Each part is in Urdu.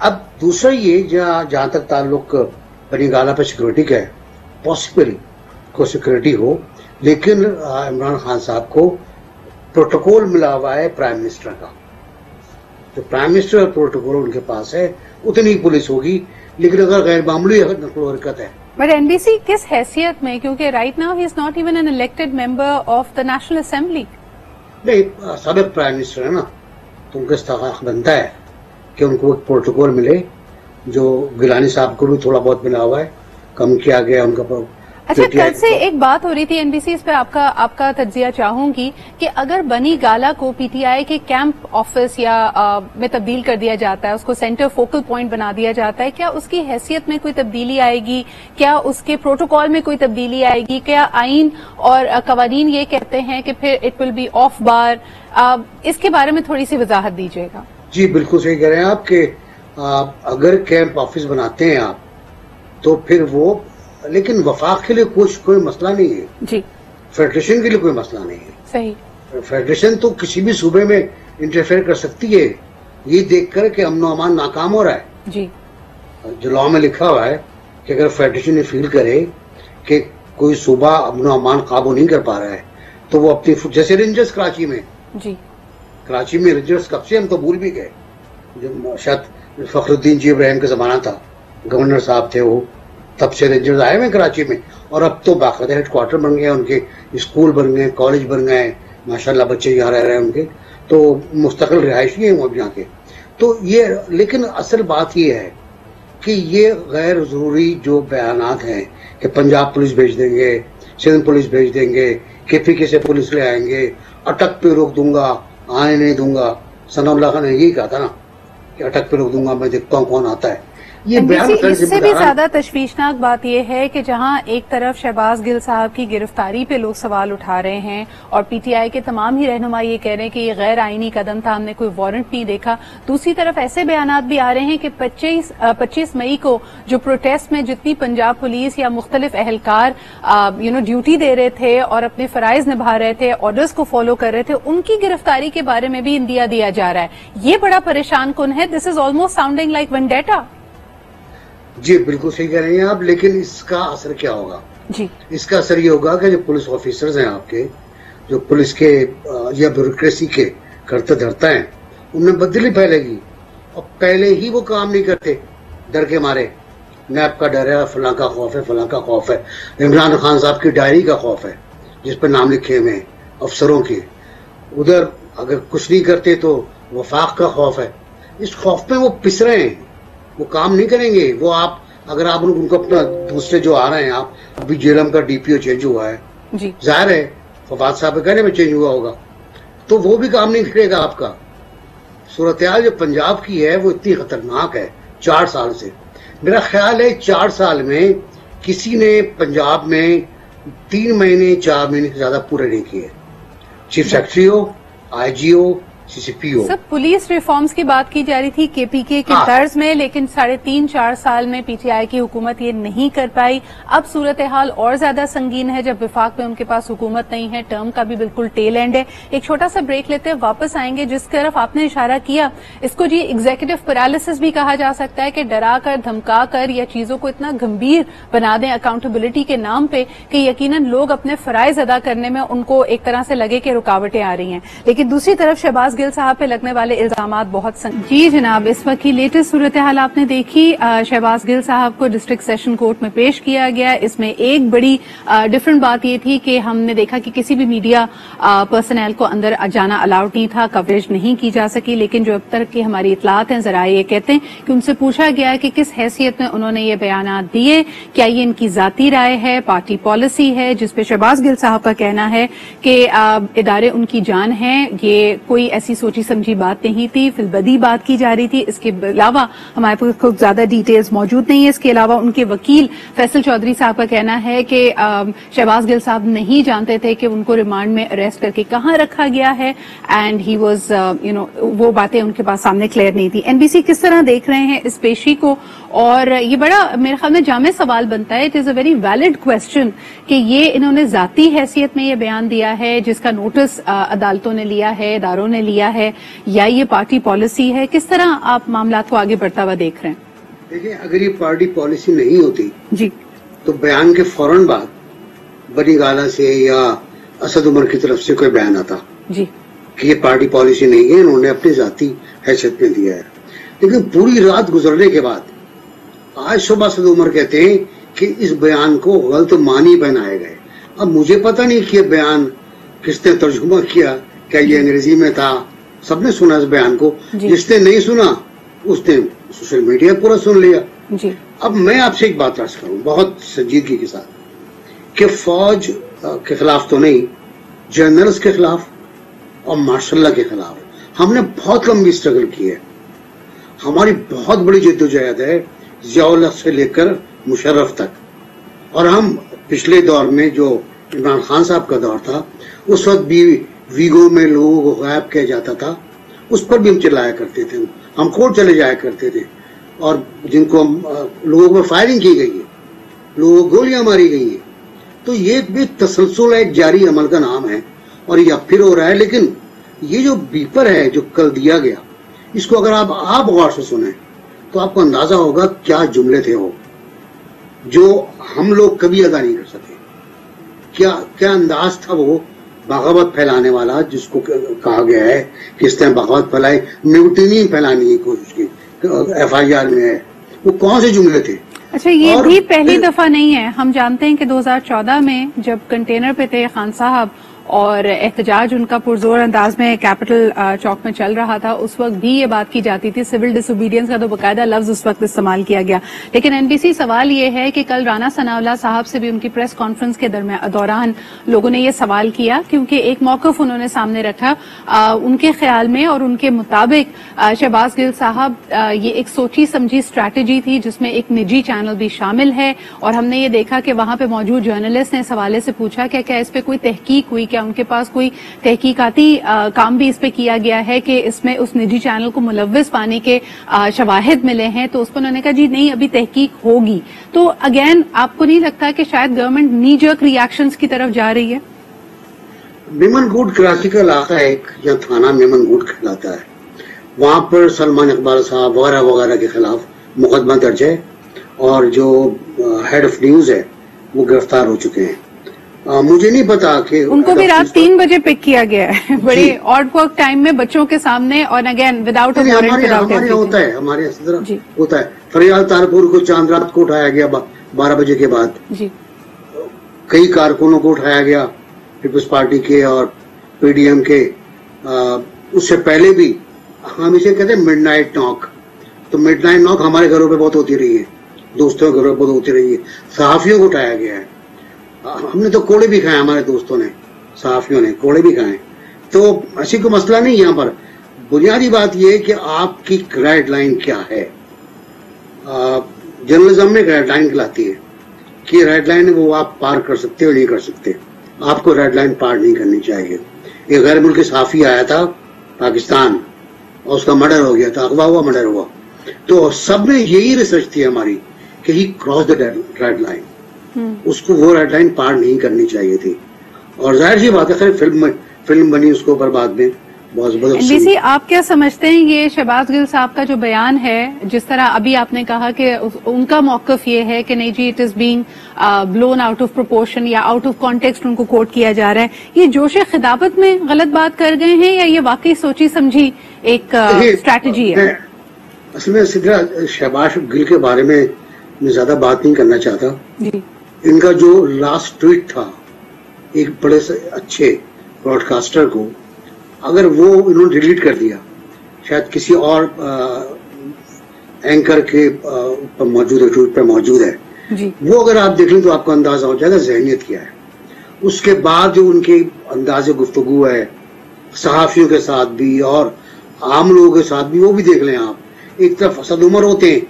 اب دوسرا یہ جہاں تک تعلق بنی گالہ پہ سیکورٹی کا ہے، پاسبل کو سیکورٹی ہو، لیکن عمران خان صاحب کو پروٹوکول ملا ہوا ہے پرائم منسٹر کا، جو پرائم منسٹر پروٹوکول ان کے پاس ہے اتنی پولیس ہوگی، لیکن اگر غیر معمولی نقل و حرکت ہے. بٹ این بی سی کس حیثیت میں، کیونکہ right now he is not even an elected member of the national assembly. نہیں، سابق پرائم منسٹر ہے نا، تو ان کا استحقاق بنتا ہے کہ ان کو ایک پروٹوکول ملے، جو گیلانی صاحب کو بھی تھوڑا بہت ملا ہوا ہے، کم کیا گیا ان کا. اچھا، کل سے ایک بات ہو رہی تھی این بی سی، اس پہ آپ کا تجزیہ چاہوں گی کہ اگر بنی گالہ کو پی ٹی آئی کے کیمپ آفس یا میں تبدیل کر دیا جاتا ہے، اس کو سینٹر فوکل پوائنٹ بنا دیا جاتا ہے، کیا اس کی حیثیت میں کوئی تبدیلی آئے گی؟ کیا اس کے پروٹوکول میں کوئی تبدیلی آئے گی؟ کیا آئین اور قوانین یہ کہتے ہیں کہ پھر اٹ ول بی آف بار؟ اس کے بارے میں تھوڑی سی وضاحت دیجیے گا. جی بالکل صحیح کہہ رہے ہیں آپ کہ اگر کیمپ آفس بناتے ہیں آپ تو پھر وہ، لیکن وفاق کے لیے کوئی مسئلہ نہیں ہے جی، فیڈریشن کے لیے کوئی مسئلہ نہیں ہے. صحیح. فیڈریشن تو کسی بھی صوبے میں انٹرفیئر کر سکتی ہے یہ دیکھ کر کہ امن و امان ناکام ہو رہا ہے. جی، جو لاء میں لکھا ہوا ہے کہ اگر فیڈریشن یہ فیل کرے کہ کوئی صوبہ امن و امان قابو نہیں کر پا رہا ہے تو وہ اپنی، جیسے رینجرز کراچی میں، جی کراچی میں رینجرز کب سے ہم تو بھول بھی گئے، جو شاید فخر الدین جی ابراہیم کا زمانہ تھا، گورنر صاحب تھے وہ، تب سے رینجرز آئے ہوئے کراچی میں، اور اب تو باقاعدہ ہیڈ کوارٹر بن گئے، ان کے اسکول بن گئے، کالج بن گئے، ماشاءاللہ بچے یہاں رہ رہے ہیں ان کے، تو مستقل رہائشی ہیں وہ اب یہاں کے. تو یہ، لیکن اصل بات یہ ہے کہ یہ غیر ضروری جو بیانات ہیں کہ پنجاب پولیس بھیج دیں گے، سندھ پولیس بھیج دیں گے، کے پی کے سے پولیس لے آئیں گے، اٹک پہ روک دوں گا، آنے نہیں دوں گا. ثناء اللہ خان نے یہی کہا تھا نا کہ اٹک پہ روک دوں گا، میں دیکھتا ہوں کون آتا ہے. یہ بیان اس سے بھی زیادہ تشویشناک بات یہ ہے کہ جہاں ایک طرف شہباز گل صاحب کی گرفتاری پہ لوگ سوال اٹھا رہے ہیں اور پی ٹی آئی کے تمام ہی رہنما یہ کہہ رہے ہیں کہ یہ غیر آئینی قدم تھا، ہم نے کوئی وارنٹ نہیں دیکھا، دوسری طرف ایسے بیانات بھی آ رہے ہیں کہ 25 مئی کو جو پروٹیسٹ میں جتنی پنجاب پولیس یا مختلف اہلکار ڈیوٹی دے رہے تھے اور اپنے فرائض نبھا رہے تھے، آرڈرز کو فالو کر رہے تھے، ان کی گرفتاری کے بارے میں بھی اندیا دیا جا رہا ہے. یہ بڑا پریشان کن ہے. This is almost sounding like vendetta. جی بالکل صحیح کہہ رہے ہیں آپ، لیکن اس کا اثر کیا ہوگا؟ جی، اس کا اثر یہ ہوگا کہ جو پولیس آفیسرز ہیں آپ کے، جو پولیس کے یا بیوروکریسی کے کرتے دھرتا ہیں، ان میں بدلی پھیلے گی، اور پہلے ہی وہ کام نہیں کرتے ڈر کے مارے. نیب کا ڈر ہے، فلاں کا خوف ہے، فلاں کا خوف ہے، عمران خان صاحب کی ڈائری کا خوف ہے جس پہ نام لکھے ہوئے ہیں افسروں کے. ادھر اگر کچھ نہیں کرتے تو وفاق کا خوف ہے. اس خوف میں وہ پس رہے ہیں، وہ کام نہیں کریں گے. وہ آپ اگر آپ ان کو اپنا دوسرے جو آ رہے ہیں، آپ ابھی جیلم کا ڈی پی او چینج ہوا ہے، جی ظاہر ہے فواد صاحب کے کہنے میں چینج ہوا ہوگا، تو وہ بھی کام نہیں کرے گا آپ کا. صورتحال جو پنجاب کی ہے وہ اتنی خطرناک ہے 4 سال سے. میرا خیال ہے 4 سال میں کسی نے پنجاب میں 3 مہینے 4 مہینے سے زیادہ پورے نہیں کیے. چیف سیکرٹری ہو، آئی جی ہو، سی سی پی ہو. سب پولیس ریفارمز کی بات کی جا رہی تھی کے پی کے طرز میں، لیکن 3.5-4 سال میں پی ٹی آئی کی حکومت یہ نہیں کر پائی. اب صورتحال اور زیادہ سنگین ہے جب وفاق میں ان کے پاس حکومت نہیں ہے، ٹرم کا بھی بالکل ٹیل اینڈ ہے. ایک چھوٹا سا بریک لیتے ہیں، واپس آئیں گے. جس طرف آپ نے اشارہ کیا، اس کو جی ایگزیکٹو پیرالیسس بھی کہا جا سکتا ہے کہ ڈرا کر دھمکا کر یا چیزوں کو اتنا گمبھیر بنا دیں اکاؤنٹیبلٹی کے نام پہ کہ یقیناً لوگ اپنے فرائض ادا کرنے میں ان کو ایک طرح سے لگے کہ رکاوٹیں آ رہی ہیں. لیکن دوسری طرف شہباز گل صاحب پہ لگنے والے الزامات بہت جی جناب، اس وقت کی لیٹسٹ صورتحال آپ نے دیکھی. شہباز گل صاحب کو ڈسٹرکٹ سیشن کورٹ میں پیش کیا گیا. اس میں ایک بڑی ڈفرنٹ بات یہ تھی کہ ہم نے دیکھا کہ کسی بھی میڈیا پرسنل کو اندر جانا الاؤڈ نہیں تھا، کوریج نہیں کی جا سکی. لیکن جو اب تک کی ہماری اطلاعات ہیں، ذرائع یہ کہتے ہیں کہ ان سے پوچھا گیا کہ کس حیثیت میں انہوں نے یہ بیانات دیے، کیا یہ ان کی ذاتی رائے ہے، پارٹی پالیسی ہے، جس پہ شہباز گل صاحب کا کہنا ہے کہ ادارے ان کی جان ہیں، یہ کوئی ایسی سوچی سمجھی بات نہیں تھی، فی البدی بات کی جا رہی تھی. اس کے علاوہ ہمارے پاس خود زیادہ ڈیٹیلز موجود نہیں ہے. اس کے علاوہ ان کے وکیل فیصل چودھری صاحب کا کہنا ہے کہ شہباز گل صاحب نہیں جانتے تھے کہ ان کو ریمانڈ میں اریسٹ کر کے کہاں رکھا گیا ہے، اینڈ ہی واز وہ باتیں ان کے پاس سامنے کلیئر نہیں تھی. این بی سی کس طرح دیکھ رہے ہیں اس پیشی کو، اور یہ بڑا میرے خیال میں جامع سوال بنتا ہے. It is a very valid question کہ یہ انہوں نے ذاتی حیثیت میں یہ بیان دیا ہے جس کا نوٹس عدالتوں نے لیا ہے, اداروں نے لیا ہے, یا یہ پارٹی پالیسی ہے؟ کس طرح آپ معاملات کو آگے بڑھتا ہوا دیکھ رہے ہیں؟ دیکھیں, اگر یہ پارٹی پالیسی نہیں ہوتی جی تو بیان کے فوراً بعد بنی گالا سے یا اسد عمر کی طرف سے کوئی بیان آتا جی کہ یہ پارٹی پالیسی نہیں ہے, انہوں نے اپنی ذاتی حیثیت میں دیا ہے. لیکن پوری رات گزرنے کے بعد آج صبح اسد عمر کہتے ہیں کہ اس بیان کو غلط معنی پہنائے گئے. اب مجھے پتہ نہیں کہ یہ بیان کس نے ترجمہ کیا, کیا یہ انگریزی میں تھا؟ سب نے سنا اس بیان کو, جس نے نہیں سنا اس نے سوشل میڈیا پورا سن لیا. جی اب میں آپ سے ایک بات عرض کروں بہت سنجیدگی کے ساتھ کہ فوج کے خلاف تو نہیں, جنرلز کے خلاف اور مارشل اللہ کے خلاف ہم نے بہت لمبی اسٹرگل کی ہے. ہماری بہت بڑی جدوجہد ہے ضیاء الحق سے لے کر مشرف تک. اور ہم پچھلے دور میں جو عمران خان صاحب کا دور تھا اس وقت بھی ویگو میں لوگوں کو غائب کیا جاتا تھا, اس پر بھی ہم چلایا کرتے تھے, ہم کورٹ چلے جایا کرتے تھے, اور جن کو لوگوں پر فائرنگ کی گئی ہے, لوگوں کو گولیاں ماری گئی ہیں. تو یہ بھی تسلسل ایک جاری عمل کا نام ہے اور یہ اب پھر ہو رہا ہے. لیکن یہ جو بیپر ہے جو کل دیا گیا, اس کو اگر آپ غور سے سنیں تو آپ کو اندازہ ہوگا کیا جملے تھے وہ جو ہم لوگ کبھی ادا نہیں کر سکے. کیا انداز تھا وہ بغاوت پھیلانے والا, جس کو کہا گیا ہے کہ اس نے بغاوت پھیلائی, میوٹینی پھیلانے کی کوشش کی, FIR میں ہے. وہ کون سے جملے تھے؟ اچھا, یہ بھی پہلی دفعہ نہیں ہے. ہم جانتے ہیں کہ 2014 میں جب کنٹینر پہ تھے خان صاحب اور احتجاج ان کا پرزور انداز میں کیپٹل چوک میں چل رہا تھا, اس وقت بھی یہ بات کی جاتی تھی. سول ڈس اوبیڈینس کا تو باقاعدہ لفظ اس وقت استعمال کیا گیا. لیکن NBC سوال یہ ہے کہ کل رانا ثناء اللہ صاحب سے بھی ان کی پریس کانفرنس کے دوران لوگوں نے یہ سوال کیا, کیونکہ ایک موقف انہوں نے سامنے رکھا. ان کے خیال میں اور ان کے مطابق شہباز گل صاحب یہ ایک سوچی سمجھی اسٹریٹجی تھی جس میں ایک نجی چینل بھی شامل ہے, اور ہم نے یہ دیکھا کہ وہاں پہ موجود جرنلسٹ نے اس حوالے سے پوچھا کہ کیا اس پہ کوئی تحقیق ہوئی, کیا ان کے پاس کوئی تحقیقاتی کام بھی اس پہ کیا گیا ہے کہ اس میں اس نجی چینل کو ملوث پانے کے شواہد ملے ہیں. تو اس پر انہوں نے کہا جی نہیں, ابھی تحقیق ہوگی. تو اگین آپ کو نہیں لگتا کہ شاید گورنمنٹ نی جرک ریاکشنز کی طرف جا رہی ہے؟ میمن گوڈ کراچی کا علاقہ ہے یا تھانہ میمن گوڈ کہلاتا ہے, وہاں پر سلمان اقبال صاحب وغیرہ وغیرہ کے خلاف مقدمہ درج ہے, اور جو ہیڈ آف نیوز ہے وہ گرفتار ہو چکے ہیں. مجھے نہیں پتا کہ ان کو بھی رات 3 بجے پک کیا گیا ہے, بڑے آڈ ورک ٹائم میں بچوں کے سامنے, اور اگین وداؤٹ اے وارنٹ. ہمارے ہوتا ہے, ہمارے ہوتا ہے. فریال تارپور کو چاند رات کو اٹھایا گیا 12 بجے کے بعد. جی, کئی کارکنوں کو اٹھایا گیا پیپلز پارٹی کے اور PDM کے. اس سے پہلے بھی ہم اسے کہتے ہیں مڈ نائٹ ناک. تو مڈ نائٹ ناک ہمارے گھروں پہ بہت ہوتی رہی ہے, دوستوں کے گھروں پہ بہت ہوتی رہی ہے. صحافیوں کو اٹھایا گیا ہے. ہم نے تو کوڑے بھی کھائے, ہمارے دوستوں نے, صحافیوں نے کوڑے بھی کھائے. تو ایسی کوئی مسئلہ نہیں یہاں پر. بنیادی بات یہ ہے کہ آپ کی گائیڈ لائن کیا ہے. جرنلزم میں گائیڈ لائن کہلاتی ہے کہ ریڈ لائن وہ آپ پار کر سکتے ہو نہیں کر سکتے. آپ کو ریڈ لائن پار نہیں کرنی چاہیے. ایک غیر ملکی صحافی آیا تھا پاکستان اور اس کا مرڈر ہو گیا تھا, اغوا ہوا, مرڈر ہوا. تو سب نے یہی ریسرچ تھی ہماری کہ ہی کراس دا ریڈ لائن, اس کو وہ ریڈ لائن پار نہیں کرنی چاہیے تھی. اور ظاہر سی بات ہے خیر فلم بنی اس کو اوپر بعد میں بہت زبردست. NBC آپ کیا سمجھتے ہیں یہ شہباز گل صاحب کا جو بیان ہے, جس طرح ابھی آپ نے کہا کہ ان کا موقف یہ ہے کہ نہیں جی it is being blown out of proportion یا آؤٹ آف کانٹیکسٹ ان کو کوٹ کیا جا رہا ہے, یہ جوش خطابت میں غلط بات کر گئے ہیں یا یہ واقعی سوچی سمجھی ایک اسٹریٹجی ہے؟ اصل میں شہباز گل کے بارے میں زیادہ بات نہیں کرنا چاہتا. جی, ان کا جو لاسٹ ٹویٹ تھا ایک بڑے سے اچھے براڈ کاسٹر کو, اگر وہ انہوں نے ڈیلیٹ کر دیا, شاید کسی اور اینکر کے موجود ہے, ٹویٹ پہ موجود ہے, وہ اگر آپ دیکھ لیں تو آپ کو اندازہ ہو جائے گا ذہنیت کیا ہے. اس کے بعد جو ان کے انداز گفتگو ہے صحافیوں کے ساتھ بھی اور عام لوگوں کے ساتھ بھی, وہ بھی دیکھ لیں آپ. ایک طرف اسد عمر ہوتے ہیں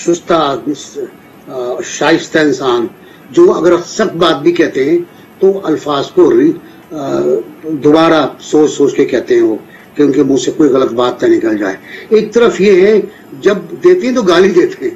شستہ شائستہ انسان, جو اگر سخت بات بھی کہتے ہیں تو الفاظ کو دوبارہ سوچ کے کہتے ہیں وہ, کہ ان کے منہ سے کوئی غلط بات نہ نکل جائے. ایک طرف یہ ہے جب دیتے ہیں تو گالی دیتے ہیں,